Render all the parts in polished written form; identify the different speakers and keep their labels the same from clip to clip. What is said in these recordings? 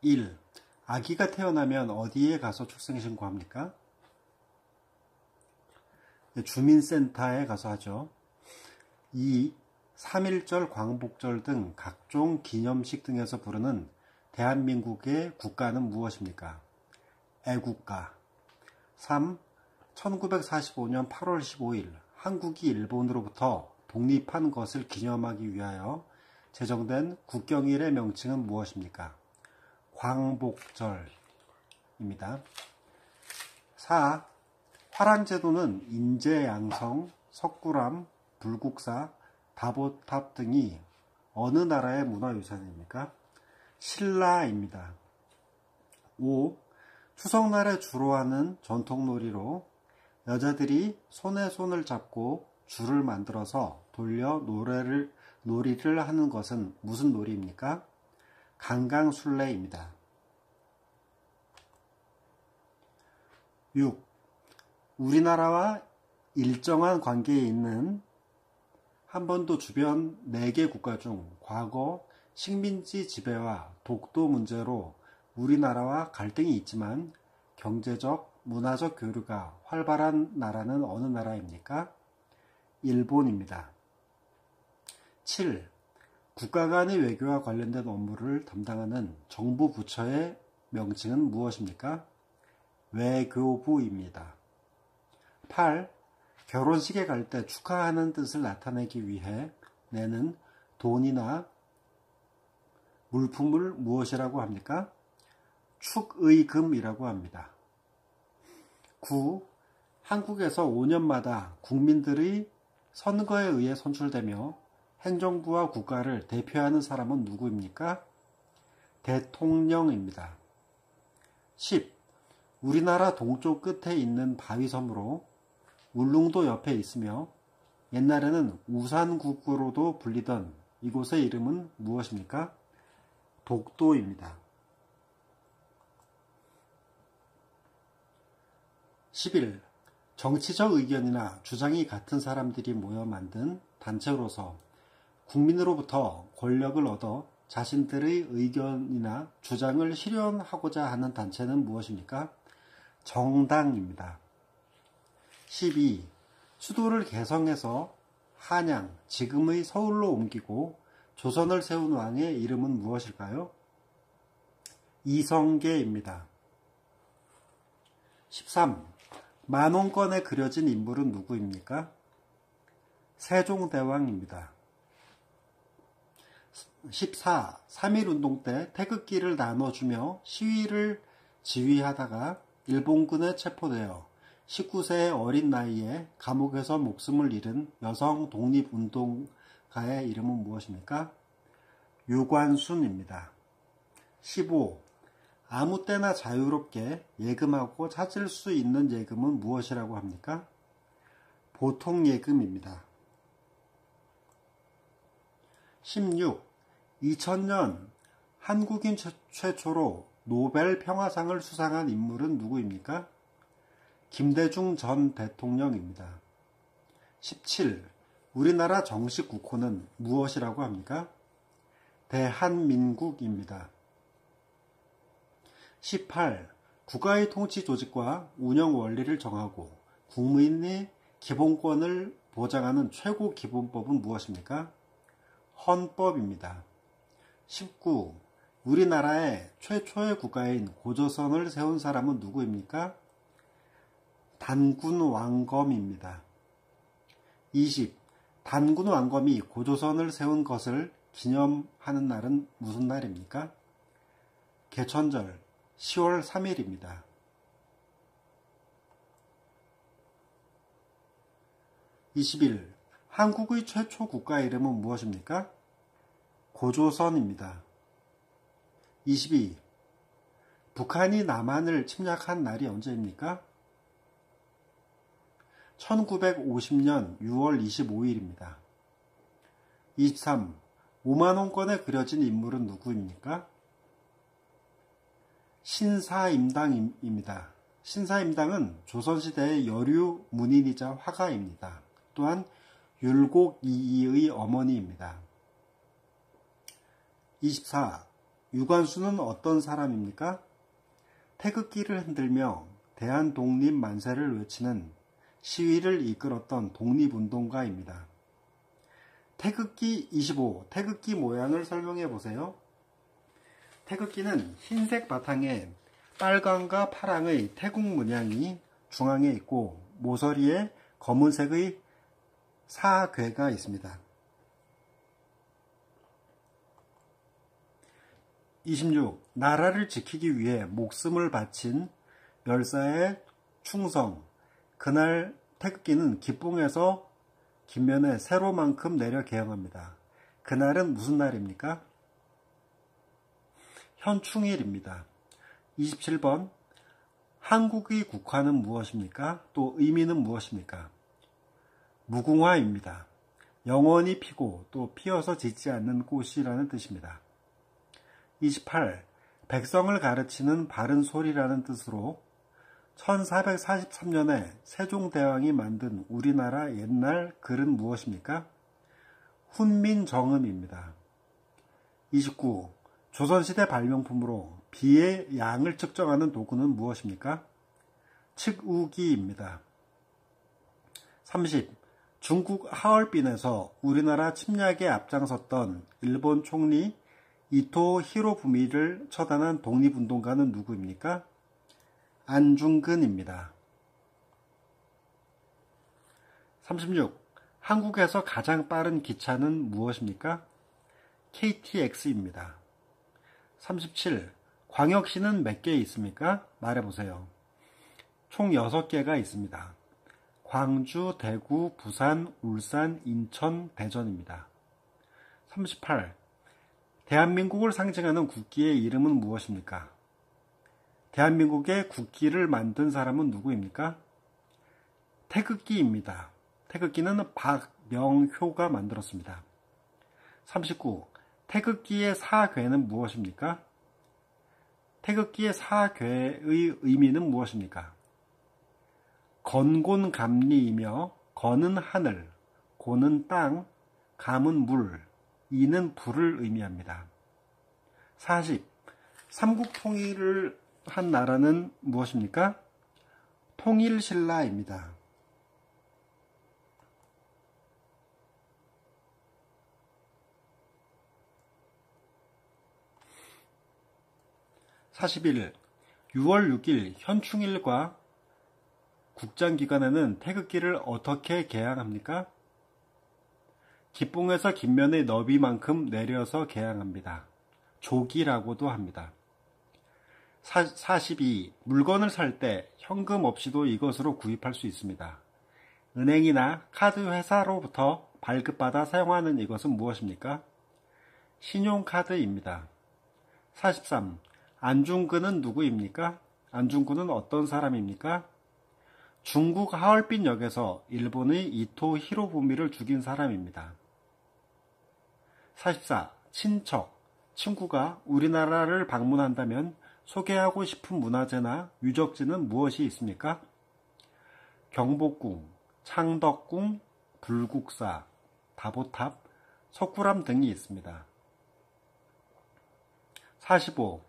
Speaker 1: 1. 아기가 태어나면 어디에 가서 출생신고합니까? 주민센터에 가서 하죠. 2. 3.1절, 광복절 등 각종 기념식 등에서 부르는 대한민국의 국가는 무엇입니까? 애국가. 3. 1945년 8월 15일 한국이 일본으로부터 독립한 것을 기념하기 위하여 제정된 국경일의 명칭은 무엇입니까? 광복절입니다. 4. 화랑제도는 인제, 양성, 석굴암, 불국사, 다보탑 등이 어느 나라의 문화유산입니까? 신라입니다. 5. 추석날에 주로 하는 전통놀이로 여자들이 손에 손을 잡고 줄을 만들어서 돌려 놀이를 하는 것은 무슨 놀이입니까? 강강술래입니다. 6. 우리나라와 일정한 관계에 있는 한반도 주변 4개 국가 중 과거 식민지 지배와 독도 문제로 우리나라와 갈등이 있지만 경제적, 문화적 교류가 활발한 나라는 어느 나라입니까? 일본입니다. 7. 국가 간의 외교와 관련된 업무를 담당하는 정부 부처의 명칭은 무엇입니까? 외교부입니다. 8. 결혼식에 갈 때 축하하는 뜻을 나타내기 위해 내는 돈이나 물품을 무엇이라고 합니까? 축의금이라고 합니다. 9. 한국에서 5년마다 국민들의 선거에 의해 선출되며 행정부와 국가를 대표하는 사람은 누구입니까? 대통령입니다. 10. 우리나라 동쪽 끝에 있는 바위섬으로 울릉도 옆에 있으며 옛날에는 우산국으로도 불리던 이곳의 이름은 무엇입니까? 독도입니다. 11. 정치적 의견이나 주장이 같은 사람들이 모여 만든 단체로서 국민으로부터 권력을 얻어 자신들의 의견이나 주장을 실현하고자 하는 단체는 무엇입니까? 정당입니다. 12. 수도를 개성해서 한양, 지금의 서울로 옮기고 조선을 세운 왕의 이름은 무엇일까요? 이성계입니다. 13. 만원권에 그려진 인물은 누구입니까? 세종대왕입니다. 14. 3.1운동 때 태극기를 나눠주며 시위를 지휘하다가 일본군에 체포되어 19세의 어린 나이에 감옥에서 목숨을 잃은 여성 독립운동가의 이름은 무엇입니까? 유관순입니다. 15. 아무 때나 자유롭게 예금하고 찾을 수 있는 예금은 무엇이라고 합니까? 보통예금입니다. 16. 2000년 한국인 최초로 노벨 평화상을 수상한 인물은 누구입니까? 김대중 전 대통령입니다. 17. 우리나라 정식 국호는 무엇이라고 합니까? 대한민국입니다. 18. 국가의 통치 조직과 운영 원리를 정하고 국민의 기본권을 보장하는 최고 기본법은 무엇입니까? 헌법입니다. 19. 우리나라의 최초의 국가인 고조선을 세운 사람은 누구입니까? 단군왕검입니다. 20. 단군왕검이 고조선을 세운 것을 기념하는 날은 무슨 날입니까? 개천절 10월 3일입니다. 21. 한국의 최초 국가 이름은 무엇입니까? 고조선입니다. 22. 북한이 남한을 침략한 날이 언제입니까? 1950년 6월 25일입니다. 23. 5만원권에 그려진 인물은 누구입니까? 신사임당입니다. 신사임당은 조선시대의 여류 문인이자 화가입니다. 또한 율곡이이의 어머니입니다. 24. 유관순은 어떤 사람입니까? 태극기를 흔들며 대한독립 만세를 외치는 시위를 이끌었던 독립운동가입니다. 태극기 25, 태극기 모양을 설명해 보세요. 태극기는 흰색 바탕에 빨강과 파랑의 태국 문양이 중앙에 있고 모서리에 검은색의 사괴가 있습니다. 26. 나라를 지키기 위해 목숨을 바친 열사의 충성. 그날 태극기는 기뽕에서 김면에 세로만큼 내려 개영합니다. 그날은 무슨 날입니까? 현충일입니다. 27번. 한국의 국화는 무엇입니까? 또 의미는 무엇입니까? 무궁화입니다. 영원히 피고 또 피어서 지지 않는 꽃이라는 뜻입니다. 28. 백성을 가르치는 바른 소리라는 뜻으로 1443년에 세종대왕이 만든 우리나라 옛날 글은 무엇입니까? 훈민정음입니다. 29. 조선시대 발명품으로 비의 양을 측정하는 도구는 무엇입니까? 측우기입니다. 30. 중국 하얼빈에서 우리나라 침략에 앞장섰던 일본 총리 이토 히로부미를 처단한 독립운동가는 누구입니까? 안중근입니다. 36. 한국에서 가장 빠른 기차는 무엇입니까? KTX입니다. 37. 광역시는 몇 개 있습니까? 말해보세요. 총 6개가 있습니다. 광주, 대구, 부산, 울산, 인천, 대전입니다. 38. 대한민국을 상징하는 국기의 이름은 무엇입니까? 대한민국의 국기를 만든 사람은 누구입니까? 태극기입니다. 태극기는 박명효가 만들었습니다. 39. 태극기의 사괴는 무엇입니까? 태극기의 사괴의 의미는 무엇입니까? 건곤감리이며 건은 하늘, 고는 땅, 감은 물, 이는 불을 의미합니다. 40. 삼국 통일을 한 나라는 무엇입니까? 통일신라입니다. 41. 6월 6일 현충일과 국장기관에는 태극기를 어떻게 개양합니까? 기뽕에서 김면의 너비만큼 내려서 개양합니다. 조기라고도 합니다. 42. 물건을 살 때 현금 없이도 이것으로 구입할 수 있습니다. 은행이나 카드 회사로부터 발급받아 사용하는 이것은 무엇입니까? 신용카드입니다. 43. 안중근은 누구입니까? 안중근은 어떤 사람입니까? 중국 하얼빈역에서 일본의 이토 히로부미를 죽인 사람입니다. 44. 친척, 친구가 우리나라를 방문한다면 소개하고 싶은 문화재나 유적지는 무엇이 있습니까? 경복궁, 창덕궁, 불국사, 다보탑, 석굴암 등이 있습니다. 45.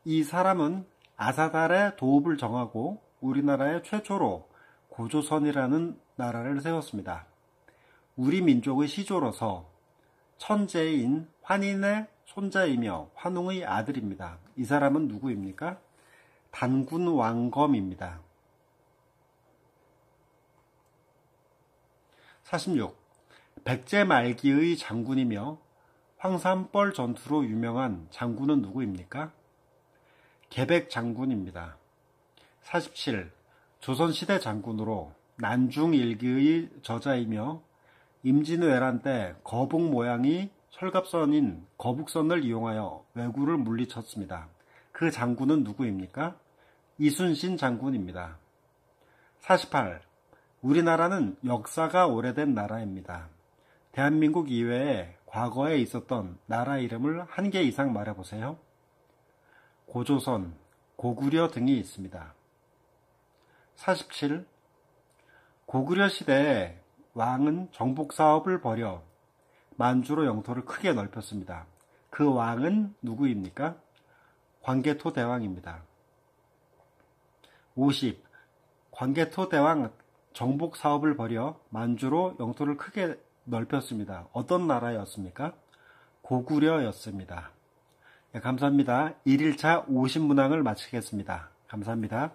Speaker 1: 이 사람은 아사달의 도읍을 정하고 우리나라의 최초로 고조선이라는 나라를 세웠습니다. 우리 민족의 시조로서 천재인 환인의 손자이며 환웅의 아들입니다. 이 사람은 누구입니까? 단군 왕검입니다. 46. 백제 말기의 장군이며 황산벌 전투로 유명한 장군은 누구입니까? 계백 장군입니다. 47. 조선시대 장군으로 난중일기의 저자이며 임진왜란 때 거북 모양이 철갑선인 거북선을 이용하여 왜구를 물리쳤습니다. 그 장군은 누구입니까? 이순신 장군입니다. 48. 우리나라는 역사가 오래된 나라입니다. 대한민국 이외에 과거에 있었던 나라 이름을 한 개 이상 말해보세요. 고조선, 고구려 등이 있습니다. 47. 고구려 시대에 왕은 정복사업을 벌여 만주로 영토를 크게 넓혔습니다. 그 왕은 누구입니까? 광개토대왕입니다. 50. 광개토대왕 정복 사업을 벌여 만주로 영토를 크게 넓혔습니다. 어떤 나라였습니까? 고구려였습니다. 네, 감사합니다. 1일차 50문항을 마치겠습니다. 감사합니다.